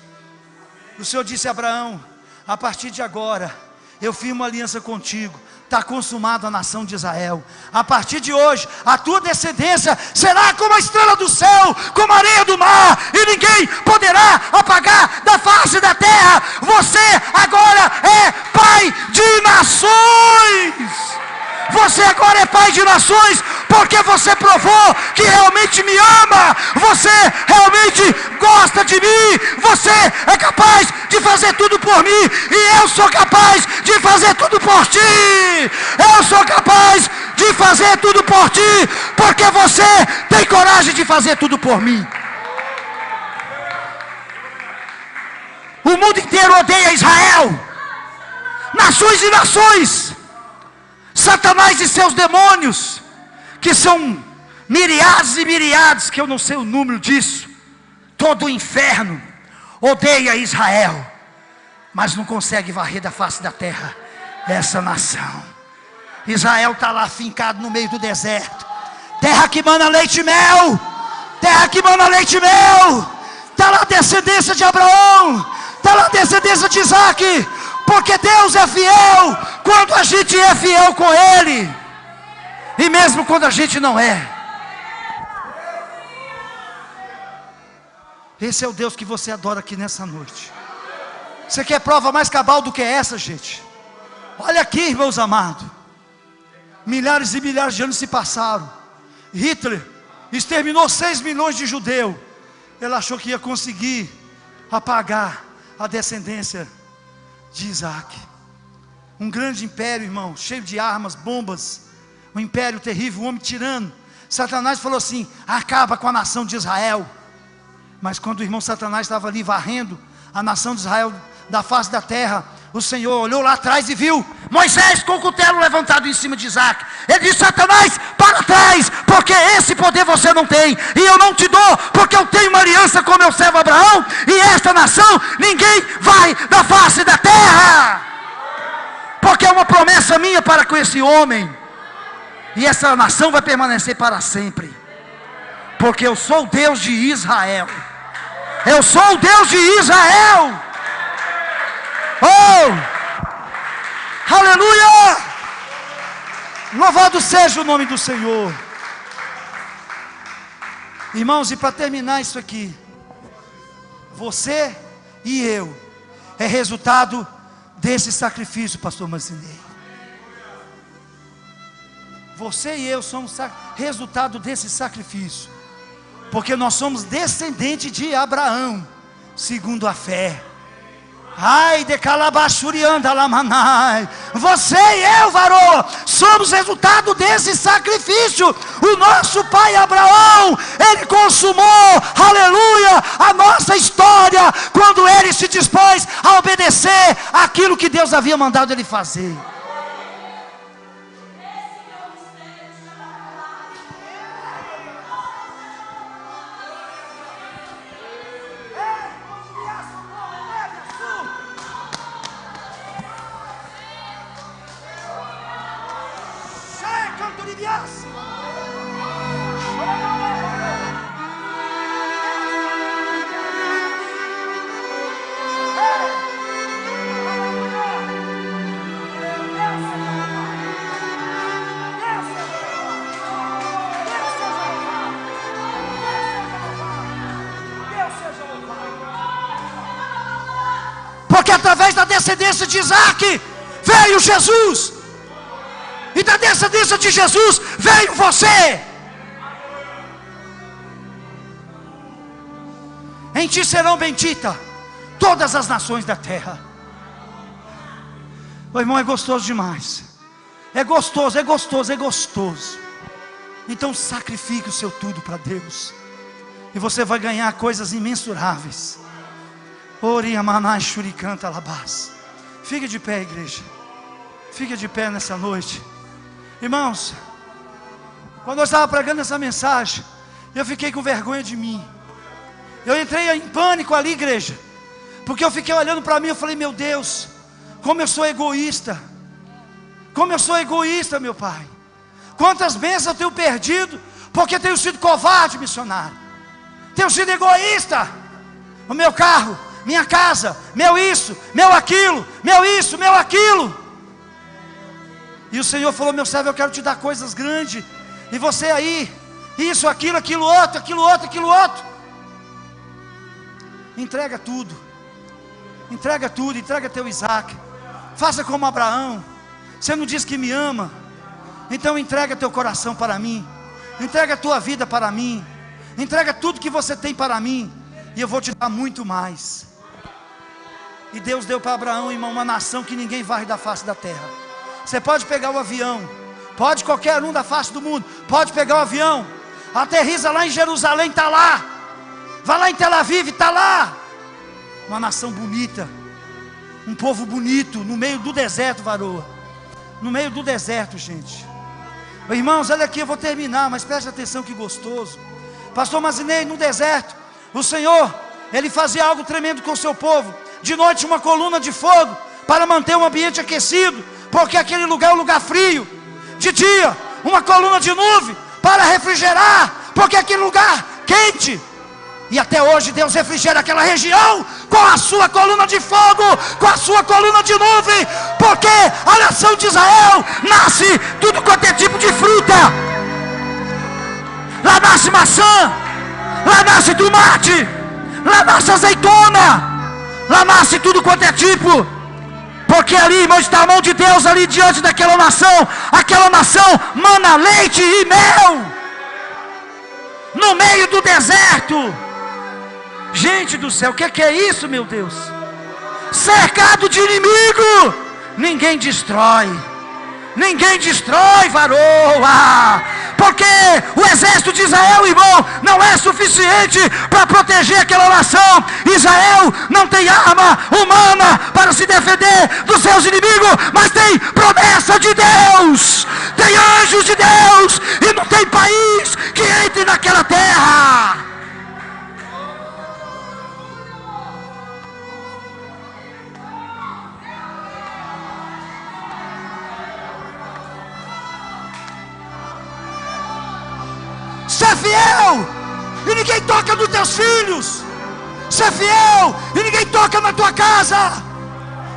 O Senhor disse a Abraão: a partir de agora eu firmo uma aliança contigo. Está consumada a nação de Israel. A partir de hoje, a tua descendência será como a estrela do céu, como a areia do mar, e ninguém poderá apagar da face da terra. Você agora é pai de nações. Você agora é pai de nações, porque você provou que realmente me ama. Você realmente gosta de mim. Você é capaz de fazer tudo por mim. E eu sou capaz de fazer tudo por ti. Eu sou capaz de fazer tudo por ti, porque você tem coragem de fazer tudo por mim. O mundo inteiro odeia Israel. Nações e nações. Satanás e seus demônios, que são miriadas e miriadas, que eu não sei o número disso. Todo o inferno odeia Israel, mas não consegue varrer da face da terra essa nação. Israel está lá fincado no meio do deserto. Terra que mana leite e mel. Terra que mana leite e mel. está lá a descendência de Abraão, está lá a descendência de Isaac, porque Deus é fiel quando a gente é fiel com Ele, e mesmo quando a gente não é. Esse é o Deus que você adora aqui nessa noite. Você quer prova mais cabal do que essa, gente? Olha aqui, irmãos amados. Milhares e milhares de anos se passaram. Hitler exterminou 6 milhões de judeus. Ele achou que ia conseguir apagar a descendência de Isaac. Um grande império, irmão, cheio de armas, bombas. Um império terrível, um homem tirano. Satanás falou assim: acaba com a nação de Israel. Mas quando o irmão Satanás estava ali varrendo a nação de Israel da face da terra, o Senhor olhou lá atrás e viu Moisés com o cutelo levantado em cima de Isaac. Ele disse: Satanás, para trás, porque esse poder você não tem, e eu não te dou, porque eu tenho uma aliança com meu servo Abraão, e esta nação ninguém vai da face da terra, porque é uma promessa minha para com esse homem, e essa nação vai permanecer para sempre, porque eu sou o Deus de Israel. Eu sou o Deus de Israel. Oh, aleluia! Louvado seja o nome do Senhor. Irmãos, e para terminar isso aqui, você e eu é resultado desse sacrifício, pastor Mancinei. Você e eu somos resultado desse sacrifício, porque nós somos descendentes de Abraão, segundo a fé. Ai, de calabachurianda lamanai. Você e eu, varoa, somos resultado desse sacrifício. O nosso pai Abraão, ele consumou, aleluia, a nossa história, quando ele se dispôs a obedecer aquilo que Deus havia mandado ele fazer. Porque através da descendência de Isaac veio Jesus, e da descendência de Jesus veio você. Em ti serão benditas todas as nações da terra. O irmão, é gostoso demais. É gostoso, é gostoso, é gostoso. Então sacrifique o seu tudo para Deus, e você vai ganhar coisas imensuráveis. Fique de pé, igreja. Fique de pé nessa noite. Irmãos, quando eu estava pregando essa mensagem, eu fiquei com vergonha de mim. Eu entrei em pânico ali, igreja, porque eu fiquei olhando para mim. Eu falei: meu Deus, como eu sou egoísta. Como eu sou egoísta, meu Pai. Quantas bênçãos eu tenho perdido, porque tenho sido covarde, missionário. Tenho sido egoísta. O meu carro, minha casa, meu isso, meu aquilo, meu isso, meu aquilo. E o Senhor falou: meu servo, eu quero te dar coisas grandes, e você aí, isso, aquilo, aquilo outro, aquilo outro, aquilo outro. Entrega tudo. Entrega tudo, entrega teu Isaac. Faça como Abraão. Você não diz que me ama, então entrega teu coração para mim. Entrega a tua vida para mim. Entrega tudo que você tem para mim, e eu vou te dar muito mais. E Deus deu para Abraão, irmão, uma nação que ninguém varre da face da terra. Você pode pegar o avião, pode qualquer um da face do mundo, pode pegar o avião, aterriza lá em Jerusalém, está lá. Vai lá em Tel Aviv, está lá. Uma nação bonita, um povo bonito, no meio do deserto, varoa. No meio do deserto, gente. Irmãos, olha aqui, eu vou terminar, mas preste atenção, que gostoso. Pastor Mancinei, no deserto, o Senhor, Ele fazia algo tremendo com o seu povo. De noite uma coluna de fogo, para manter o ambiente aquecido, porque aquele lugar é um lugar frio. De dia, uma coluna de nuvem, para refrigerar, porque aquele lugar quente. E até hoje Deus refrigera aquela região com a sua coluna de fogo, com a sua coluna de nuvem, porque a nação de Israel nasce tudo quanto é tipo de fruta. Lá nasce maçã, lá nasce tomate, lá nasce azeitona, lá nasce tudo quanto é tipo. Porque ali, irmão, está a mão de Deus ali diante daquela nação. Aquela nação mana leite e mel no meio do deserto. Gente do céu, o que é isso, meu Deus? Cercado de inimigo, ninguém destrói, varoa, porque o exército de Israel, irmão, não é suficiente para proteger aquela nação. Israel não tem arma humana para se defender dos seus inimigos, mas tem promessa de Deus, tem anjos de Deus, e não tem país que entre naquela terra. Ser fiel, e ninguém toca nos teus filhos. Ser fiel, e ninguém toca na tua casa.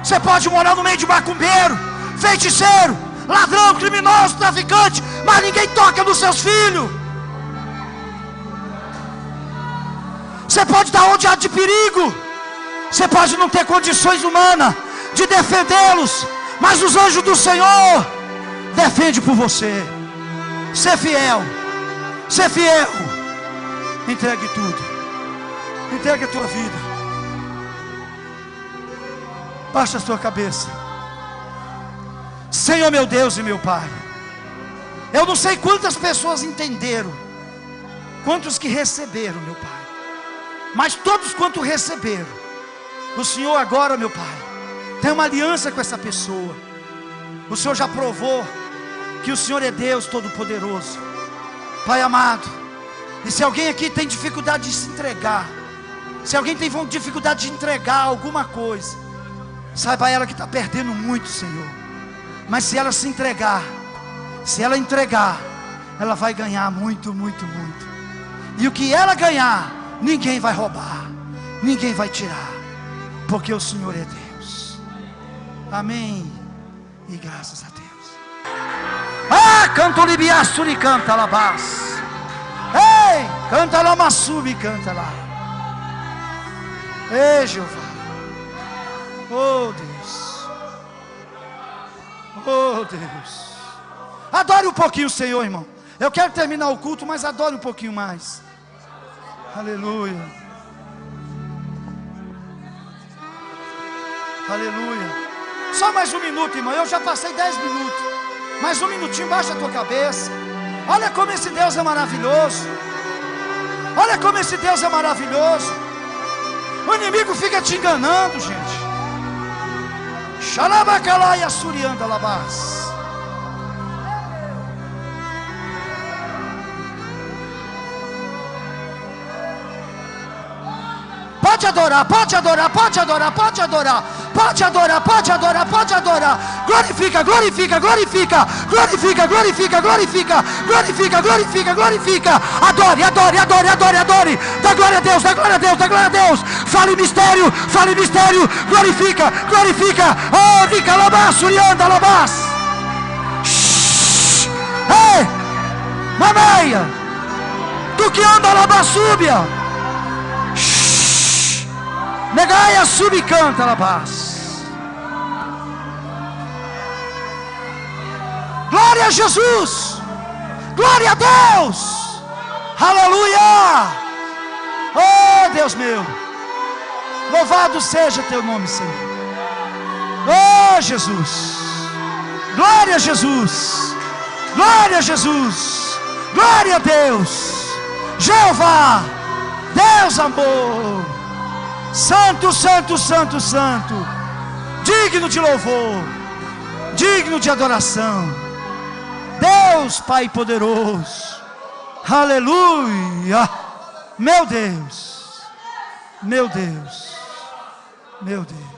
Você pode morar no meio de macumbeiro, feiticeiro, ladrão, criminoso, traficante, mas ninguém toca nos seus filhos. Você pode estar rodeado de perigo, você pode não ter condições humanas de defendê-los, mas os anjos do Senhor defendem por você. Ser fiel. Ser fiel, entregue tudo, entregue a tua vida, baixa a tua cabeça. Senhor meu Deus e meu Pai, eu não sei quantas pessoas entenderam, quantos que receberam, meu Pai, mas todos quanto receberam, o Senhor agora, meu Pai, tem uma aliança com essa pessoa. O Senhor já provou que o Senhor é Deus Todo-Poderoso. Pai amado, e se alguém aqui tem dificuldade de se entregar, se alguém tem dificuldade de entregar alguma coisa, saiba ela que está perdendo muito, Senhor. Mas se ela se entregar, se ela entregar, ela vai ganhar muito, muito, muito. E o que ela ganhar, ninguém vai roubar, ninguém vai tirar, porque o Senhor é Deus. Amém. E graças a Deus. Ah, canto libiaçuri, canta labás. Ei, canta lá massubi, canta lá. Ei, Jeová. Oh Deus. Oh Deus. Adore um pouquinho o Senhor, irmão. Eu quero terminar o culto, mas adore um pouquinho mais. Aleluia. Aleluia. Só mais um minuto, irmão. Eu já passei 10 minutos. Mais um minutinho, baixa a tua cabeça. Olha como esse Deus é maravilhoso. Olha como esse Deus é maravilhoso. O inimigo fica te enganando, gente. Xalabacalai assurianda labás. Pode adorar, pode adorar, pode adorar, pode adorar. Pode adorar, pode adorar, pode adorar. Glorifica, glorifica, glorifica. Glorifica, glorifica, glorifica. Glorifica, glorifica, glorifica. Adore, adore, adore, adore, adore. Dá glória a Deus, dá glória a Deus, dá glória a Deus. Fale mistério, fale mistério. Glorifica, glorifica. Oh, fica labás, surianda, labás. Ei, mameia. Tu que anda labás, súbia. Negaia, subcanta, labás. Glória a Jesus. Glória a Deus. Aleluia. Oh Deus meu. Louvado seja teu nome, Senhor. Oh Jesus. Glória a Jesus. Glória a Jesus. Glória a Deus. Jeová. Deus amor. Santo, santo, santo, santo. Digno de louvor. Digno de adoração. Deus Pai poderoso. Aleluia. Meu Deus. Meu Deus. Meu Deus.